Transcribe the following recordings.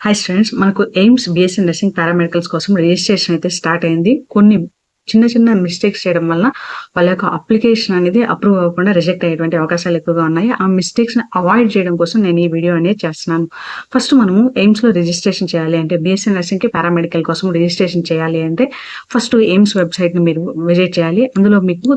Hi students, మనకు AIIMS BSc nursing paramedicals కోసం registration అయితే స్టార్ట్ అయింది. కొన్ని చిన్న చిన్న మిస్టేక్స్ చేయడం వల్ల వాళ్ళ యొక్క అప్లికేషన్ అనేది అప్రూవ్ అవ్వకుండా రిజెక్ట్ అయ్యేటువంటి అవకాశాలు ఎక్కువగా ఉన్నాయి. ఆ మిస్టేక్స్ ని అవాయిడ్ చేయడం కోసం నేను ఈ వీడియో అనేది చేస్తున్నాను. ఫస్ట్ మనము ఎయిమ్స్ లో రిజిస్ట్రేషన్ చేయాలి అంటే బీఎస్సీ నర్సింగ్ కి పారామెడికల్ కోసం రిజిస్ట్రేషన్ చేయాలి అంటే ఫస్ట్ ఎయిమ్స్ వెబ్సైట్ ని మీరు విజిట్ చేయాలి. అందులో మీకు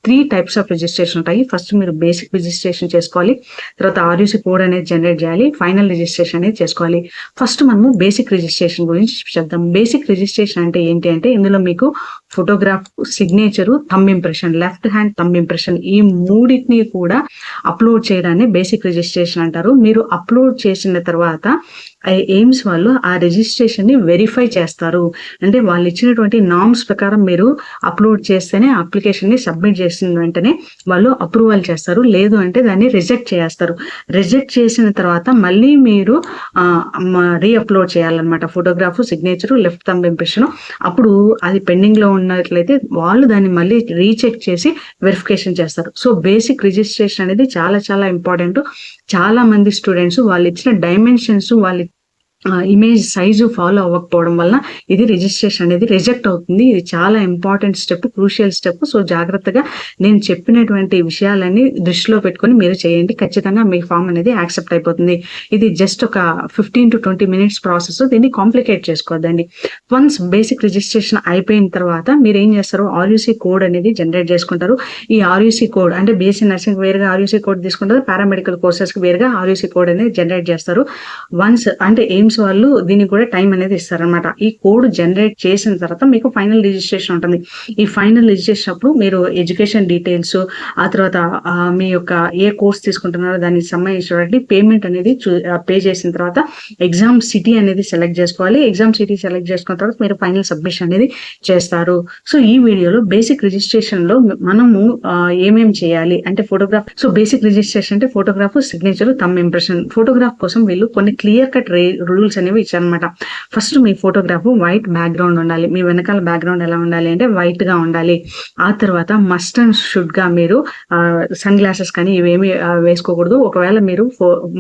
3 టైప్స్ ఆఫ్ రిజిస్ట్రేషన్ ఉంటాయి. ఫస్ట్ మీరు బేసిక్ రిజిస్ట్రేషన్ చేసుకోవాలి, తర్వాత ఆర్యూసీ కోడ్ అనేది జనరేట్ చేయాలి, ఫైనల్ రిజిస్ట్రేషన్ అనేది చేసుకోవాలి. ఫస్ట్ మనము బేసిక్ రిజిస్ట్రేషన్ గురించి చెప్దాం. బేసిక్ రిజిస్ట్రేషన్ అంటే ఏంటి అంటే ఇందులో మీకు photograph, signature, thumb impression, left hand thumb impression ఈ మూడింటిని కూడా అప్లోడ్ చేయడాన్ని బేసిక్ రిజిస్ట్రేషన్ అంటారు. మీరు అప్లోడ్ చేసిన తర్వాత ఎయిమ్స్ వాళ్ళు ఆ రిజిస్ట్రేషన్ ని వెరిఫై చేస్తారు. అంటే వాళ్ళు ఇచ్చినటువంటి నామ్స్ ప్రకారం మీరు అప్లోడ్ చేస్తేనే అప్లికేషన్ ని సబ్మిట్ చేసిన వెంటనే వాళ్ళు అప్రూవల్ చేస్తారు, లేదు అంటే దాన్ని రిజెక్ట్ చేస్తారు. రిజెక్ట్ చేసిన తర్వాత మళ్ళీ మీరు రీఅప్లోడ్ చేయాలన్నమాట. Photograph, signature, left thumb impression. అప్పుడు అది పెండింగ్ లో ఉన్నట్లయితే వాళ్ళు దాన్ని మళ్ళీ రీచెక్ చేసి వెరిఫికేషన్ చేస్తారు. సో బేసిక్ రిజిస్ట్రేషన్ అనేది చాలా చాలా ఇంపార్టెంట్. చాలా మంది స్టూడెంట్స్ వాళ్ళు ఇచ్చిన డైమెన్షన్స్, వాళ్ళ ఇమేజ్ సైజు ఫాలో అవ్వకపోవడం వల్ల ఇది రిజిస్ట్రేషన్ అనేది రిజెక్ట్ అవుతుంది. ఇది చాలా important step, crucial step. So జాగ్రత్తగా నేను చెప్పినటువంటి విషయాలన్నీ దృష్టిలో పెట్టుకొని మీరు చేయండి. ఖచ్చితంగా మీ ఫామ్ అనేది యాక్సెప్ట్ అయిపోతుంది. ఇది జస్ట్ ఒక 15 to 20 minutes ప్రాసెస్. దీన్ని కాంప్లికేట్ చేసుకోవద్దండి. వన్స్ బేసిక్ రిజిస్ట్రేషన్ అయిపోయిన తర్వాత మీరు ఏం చేస్తారు, ఆర్యూసీ కోడ్ అనేది జనరేట్ చేసుకుంటారు. ఈ ఆర్యూసీ కోడ్ అంటే బీఎస్సీ నర్సింగ్ వేరుగా ఆర్యూసీ కోడ్ తీసుకుంటారు, పారామెడికల్ కోర్సెస్ కి వేరుగా ఆర్యూసీ కోడ్ అనేది జనరేట్ చేస్తారు. వన్స్ అంటే ఎయిమ్స్ వాళ్ళు దీనికి కూడా టైం అనేది ఇస్తారనమాట. ఈ కోడ్ జనరేట్ చేసిన తర్వాత మీకు ఫైనల్ రిజిస్ట్రేషన్ ఉంటుంది. ఈ ఫైనల్ రిజిస్ట్రేషన్ అప్పుడు మీరు ఎడ్యుకేషన్ డీటెయిల్స్, ఆ తర్వాత మీ యొక్క ఏ కోర్స్ తీసుకుంటున్నారో దానికి సంబంధించినటువంటి పేమెంట్ అనేది పే చేసిన తర్వాత ఎగ్జామ్ సిటీ అనేది సెలెక్ట్ చేసుకోవాలి. ఎగ్జామ్ సిటీ సెలెక్ట్ చేసుకున్న తర్వాత మీరు ఫైనల్ సబ్మిషన్ అనేది చేస్తారు. సో ఈ వీడియోలో బేసిక్ రిజిస్ట్రేషన్ లో మనము ఏమేమి చేయాలి అంటే ఫోటోగ్రాఫ్. సో బేసిక్ రిజిస్ట్రేషన్ అంటే photograph, signature, thumb impression. Photograph కోసం వీళ్ళు కొన్ని క్లియర్ కట్ రూల్స్ అనేవి ఇచ్చారనమాట. ఫస్ట్ మీ ఫోటోగ్రాఫ్ వైట్ బ్యాక్గ్రౌండ్ ఉండాలి. మీ వెనకాల బ్యాక్గ్రౌండ్ ఎలా ఉండాలి అంటే వైట్ గా ఉండాలి. ఆ తర్వాత మస్ట్ అండ్ షుడ్ గా మీరు సన్ గ్లాసెస్ కానీ ఇవేమి వేసుకోకూడదు. ఒకవేళ మీరు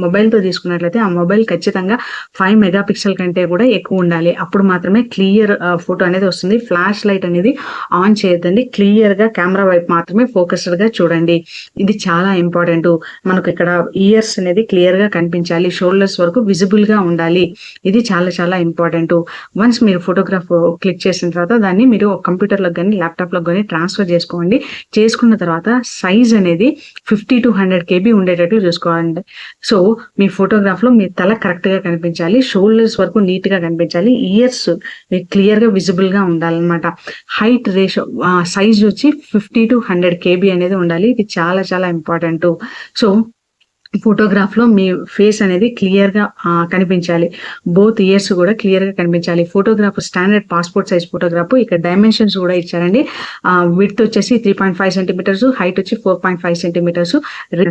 మొబైల్ తో తీసుకున్నట్లయితే ఆ మొబైల్ ఖచ్చితంగా 5 మెగాపిక్సెల్ కంటే కూడా ఎక్కువ ఉండాలి. అప్పుడు మాత్రమే క్లియర్ ఫోటో అనేది వస్తుంది. ఫ్లాష్ లైట్ అనేది ఆన్ చేయొద్దండి. క్లియర్ గా కెమెరా వైపు మాత్రమే ఫోకస్డ్ గా చూడండి. ఇది చాలా ఇంపార్టెంట్. మనకు ఇక్కడ ఇయర్స్ అనేది క్లియర్ గా కనిపించాలి, షోల్డర్స్ వరకు విజిబుల్ గా ఉండాలి. ఇది చాలా చాలా ఇంపార్టెంట్. వన్స్ మీరు ఫోటోగ్రాఫ్ క్లిక్ చేసిన తర్వాత దాన్ని మీరు కంప్యూటర్ లో కానీ ల్యాప్టాప్ లో కానీ ట్రాన్స్ఫర్ చేసుకోండి. చేసుకున్న తర్వాత సైజ్ అనేది 50 to 100 KB ఉండేటట్టు చూసుకోవాలండి. సో మీ ఫోటోగ్రాఫ్ లో మీ తల కరెక్ట్ గా కనిపించాలి, షోల్డర్స్ వరకు నీట్ గా కనిపించాలి, ఇయర్స్ మీకు క్లియర్ గా విజిబుల్ గా ఉండాలన్నమాట. హైట్ రేషియో సైజ్ వచ్చి 50 to 100 KB అనేది ఉండాలి. ఇది చాలా చాలా ఇంపార్టెంట్. సో ఫోటోగ్రాఫ్ లో మీ ఫేస్ అనేది క్లియర్ గా కనిపించాలి. బోత్ ఇయర్స్ కూడా క్లియర్ గా కనిపించాలి. Photograph standard passport size photograph. ఇక్కడ డైమెన్షన్స్ కూడా ఇచ్చారండి. విడ్త్ వచ్చేసి 3.5 సెంటీమీటర్స్, హైట్ వచ్చి 4.5 సెంటీమీటర్స్.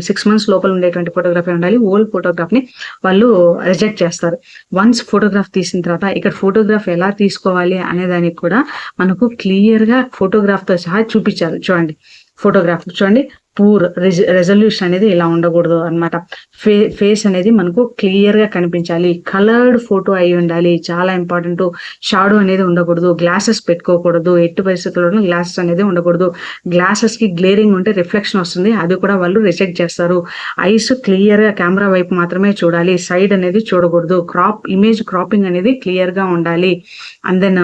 6 months లోపల ఉండేటువంటి ఫోటోగ్రఫీ ఉండాలి. ఓల్డ్ ఫోటోగ్రాఫ్ ని వాళ్ళు రిజెక్ట్ చేస్తారు. వన్స్ ఫోటోగ్రాఫ్ తీసిన తర్వాత ఇక్కడ ఫోటోగ్రాఫ్ ఎలా తీసుకోవాలి అనే దానికి కూడా మనకు క్లియర్ గా ఫోటోగ్రాఫ్ తో సహా చూపించారు. చూడండి ఫోటోగ్రాఫ్ చూడండి. పూర్ రెజల్యూషన్ అనేది ఇలా ఉండకూడదు అనమాట. ఫేస్ అనేది మనకు క్లియర్ గా కనిపించాలి. కలర్డ్ ఫోటో అయి ఉండాలి, చాలా ఇంపార్టెంట్. షాడో అనేది ఉండకూడదు. గ్లాసెస్ పెట్టుకోకూడదు. ఎట్టి పరిస్థితుల్లోనూ గ్లాసెస్ అనేది ఉండకూడదు. గ్లాసెస్ కి గ్లేరింగ్ ఉంటే రిఫ్లెక్షన్ వస్తుంది, అది కూడా వాళ్ళు రిజెక్ట్ చేస్తారు. ఐస్ క్లియర్ గా కెమెరా వైపు మాత్రమే చూడాలి, సైడ్ అనేది చూడకూడదు. ఇమేజ్ క్రాపింగ్ అనేది క్లియర్ గా ఉండాలి. And then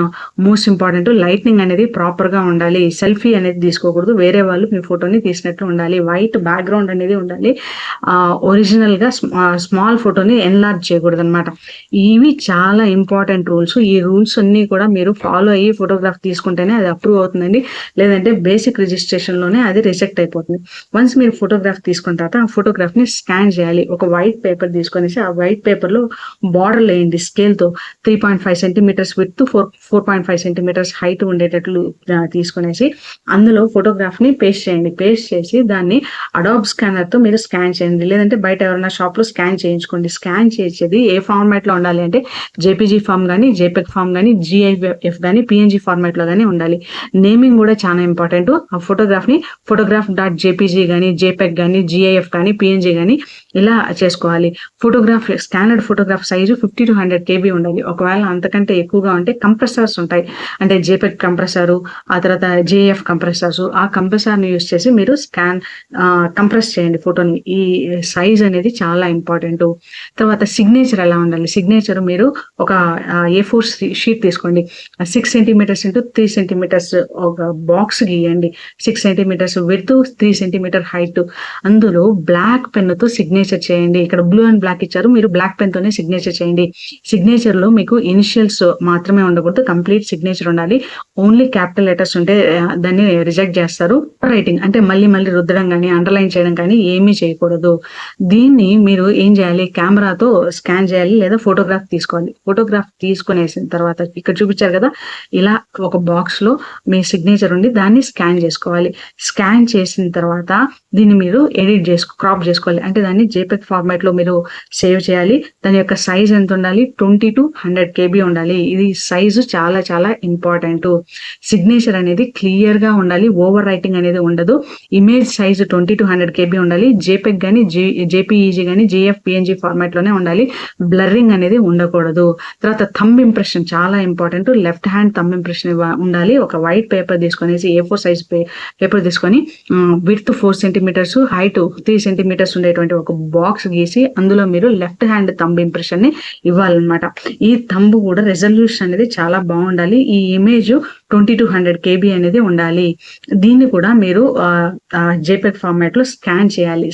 most important, lightning అనేది ప్రాపర్ గా ఉండాలి. సెల్ఫీ అనేది తీసుకోకూడదు, వేరే వాళ్ళు మీ ఫోటోని తీసినట్లు ఉండాలి. వైట్ బ్యాక్గ్రౌండ్ అనేది ఉండాలి. ఒరిజినల్ గా స్మాల్ ఫోటోని ఎన్లార్జ్ చేయకూడదు అనమాట. ఇవి చాలా ఇంపార్టెంట్ రూల్స్. ఈ రూల్స్ అన్ని కూడా మీరు ఫాలో అయ్యి ఫోటోగ్రాఫ్ తీసుకుంటేనే అది అప్రూవ్ అవుతుందండి, లేదంటే బేసిక్ రిజిస్ట్రేషన్ లోనే అది రిజెక్ట్ అయిపోతుంది. వన్స్ మీరు ఫోటోగ్రాఫ్ తీసుకున్న తర్వాత ఆ ఫోటోగ్రాఫ్ ని స్కాన్ చేయాలి. ఒక వైట్ పేపర్ తీసుకొనేసి ఆ వైట్ పేపర్ లో బార్డర్ వేయండి స్కేల్ తో. 3.5 సెంటీమీటర్స్ విడ్త్, 4.5 సెంటీమీటర్స్ హైట్ ఉండేటట్లు తీసుకునేసి అందులో ఫోటోగ్రాఫ్ ని పేస్ట్ చేయండి. పేస్ట్ చేసి దాన్ని అడాబ్ స్కానర్ తో మీరు స్కాన్ చేయండి, లేదంటే బయట ఎవరైనా షాప్ లో స్కాన్ చేయించుకోండి. స్కాన్ చేసేది ఏ ఫార్మాట్ లో ఉండాలి అంటే జేపీజీ ఫామ్ గానీ, జేపెగ్ ఫామ్ గానీ, జిఐఎఫ్ గానీ, పిఎన్జీ ఫార్మాట్ లో గానీ ఉండాలి. నేమింగ్ కూడా చాలా ఇంపార్టెంట్. ఆ ఫోటోగ్రాఫ్ ని photograph.jpg గానీ, జేపెగ్ గానీ, జిఐఎఫ్ గానీ, పిఎన్జీ గానీ ఇలా చేసుకోవాలి. Photograph స్కానర్డ్ photograph size 50 to 100 KB ఉండాలి. ఒకవేళ అంతకంటే ఎక్కువగా ఉంటే కంప్రెసర్స్ ఉంటాయి, అంటే జేపెగ్ కంప్రెసర్, ఆ తర్వాత జేఎఫ్ కంప్రెసర్స్, ఆ కంప్రెసర్ ని యూస్ చేసి మీరు కంప్రెస్ చేయండి ఫోటోని. ఈ సైజ్ అనేది చాలా ఇంపార్టెంట్. తర్వాత సిగ్నేచర్ ఎలా ఉండాలి? సిగ్నేచర్ మీరు ఒక A4 షీట్ తీసుకోండి, 6 centimeters into 3 centimeters ఒక బాక్స్ గీయండి, 6 centimeters విడ్త్, 3 centimeter హైట్. అందులో బ్లాక్ పెన్ తో సిగ్నేచర్ చేయండి. ఇక్కడ బ్లూ అండ్ బ్లాక్ ఇచ్చారు, మీరు బ్లాక్ పెన్ తోనే సిగ్నేచర్ చేయండి. సిగ్నేచర్ లో మీకు ఇనిషియల్స్ మాత్రమే ఉండకూడదు, కంప్లీట్ సిగ్నేచర్ ఉండాలి. ఓన్లీ క్యాపిటల్ లెటర్స్ ఉంటే దాన్ని రిజెక్ట్ చేస్తారు. రైటింగ్ అంటే మళ్ళీ మళ్ళీ రుద్దడం కానీ, అండర్లైన్ చేయడం కానీ ఏమీ చేయకూడదు. దీన్ని మీరు ఏం చేయాలి, కెమెరాతో స్కాన్ చేయాలి లేదా ఫోటోగ్రాఫ్ తీసుకోవాలి. ఫోటోగ్రాఫ్ తీసుకునేసిన తర్వాత ఇక్కడ చూపించారు కదా, ఇలా ఒక బాక్స్ లో మీ సిగ్నేచర్ ఉండి దాన్ని స్కాన్ చేసుకోవాలి. స్కాన్ చేసిన తర్వాత దీన్ని మీరు క్రాప్ చేసుకోవాలి, అంటే దాన్ని జేపెగ్ ఫార్మాట్ లో మీరు సేవ్ చేయాలి. దాని యొక్క సైజ్ ఎంత ఉండాలి? 20 to 100 KB ఉండాలి. ఇది సైజు చాలా చాలా ఇంపార్టెంట్. సిగ్నేచర్ అనేది క్లియర్ గా ఉండాలి, ఓవర్ రైటింగ్ అనేది ఉండదు. ఇమేజ్ సైజ్ 20 to 100 KB ఉండాలి. జేపెగ్ గానీ, జేపీఈజీ గానీ, జేఎఫ్ పిఎన్జీ ఫార్మాట్ లోనే ఉండాలి. బ్లర్రింగ్ అనేది ఉండకూడదు. తర్వాత థంబ్ ఇంప్రెషన్ చాలా important. Left hand thumb impression ఉండాలి. ఒక వైట్ పేపర్ తీసుకొనేసి A4 సైజ్ పేపర్ తీసుకొని విడ్త్ 4 centimeters, హైట్ 3 centimeters ఉండేటువంటి ఒక బాక్స్ గీసి అందులో మీరు లెఫ్ట్ హ్యాండ్ థంబ్ ఇంప్రెషన్ ని ఇవ్వాలన్నమాట. ఈ థంబ్ కూడా రెజల్యూషన్ అనేది చాలా బాగుండాలి. ఈ ఇమేజ్ 20 to 100 KB అనేది ఉండాలి. దీన్ని కూడా మీరు జేపెగ్ ఫార్మాట్ లో స్కాన్ చేయాలి.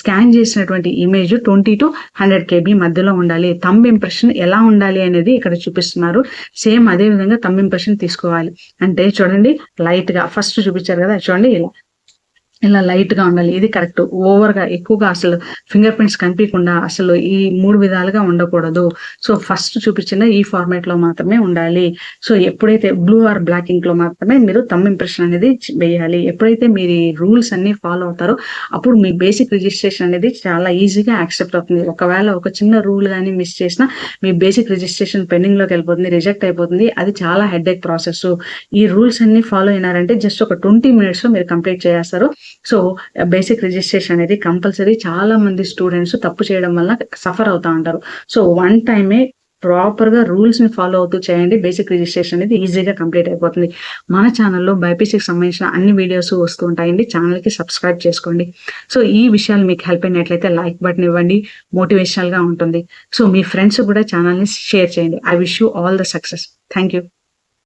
స్కాన్ చేసినటువంటి ఇమేజ్ 20 to 100 KB మధ్యలో ఉండాలి. థంబ్ ఇంప్రెషన్ ఎలా ఉండాలి అనేది ఇక్కడ చూపిస్తున్నారు. సేమ్ అదే విధంగా థంబ్ ఇంప్రెషన్ తీసుకోవాలి. అంటే చూడండి, లైట్ గా ఫస్ట్ చూపించారు కదా, చూడండి ఇలా లైట్ గా ఉండాలి. ఇది కరెక్ట్. ఓవర్ గా ఎక్కువగా అసలు ఫింగర్ ప్రింట్స్ కనిపించకుండా అసలు ఈ 3 విధాలుగా ఉండకూడదు. సో ఫస్ట్ చూపించిన ఈ ఫార్మాట్ లో మాత్రమే ఉండాలి. సో ఎప్పుడైతే బ్లూ ఆర్ బ్లాక్ ఇంక్ లో మాత్రమే మీరు థంబ్ ఇంప్రెషన్ అనేది వేయాలి. ఎప్పుడైతే మీరు ఈ రూల్స్ అన్ని ఫాలో అవుతారో అప్పుడు మీ బేసిక్ రిజిస్ట్రేషన్ అనేది చాలా ఈజీగా యాక్సెప్ట్ అవుతుంది. ఒకవేళ ఒక చిన్న రూల్ కానీ మిస్ చేసినా మీ బేసిక్ రిజిస్ట్రేషన్ పెండింగ్ లోకి వెళ్ళిపోతుంది, రిజెక్ట్ అయిపోతుంది. అది చాలా హెడేక్ ప్రాసెస్. ఈ రూల్స్ అన్ని ఫాలో అయినారంటే జస్ట్ ఒక 20 minutes లో మీరు కంప్లీట్ చేస్తారు. సో బేసిక్ రిజిస్ట్రేషన్ అనేది కంపల్సరీ. చాలా మంది స్టూడెంట్స్ తప్పు చేయడం వల్ల సఫర్ అవుతా ఉంటారు. సో వన్ టైమే ప్రాపర్ గా రూల్స్ ని ఫాలో అవుతూ చేయండి, బేసిక్ రిజిస్ట్రేషన్ అనేది ఈజీగా కంప్లీట్ అయిపోతుంది. మన ఛానల్లో బైపీసీకి సంబంధించిన అన్ని వీడియోస్ వస్తూ ఉంటాయండి. ఛానల్ కి సబ్స్క్రైబ్ చేసుకోండి. సో ఈ విషయాలు మీకు హెల్ప్ అయినట్లయితే లైక్ బటన్ ఇవ్వండి, మోటివేషనల్ గా ఉంటుంది. సో మీ ఫ్రెండ్స్ కూడా ఛానల్ ని షేర్ చేయండి. I wish you all the success. Thank you.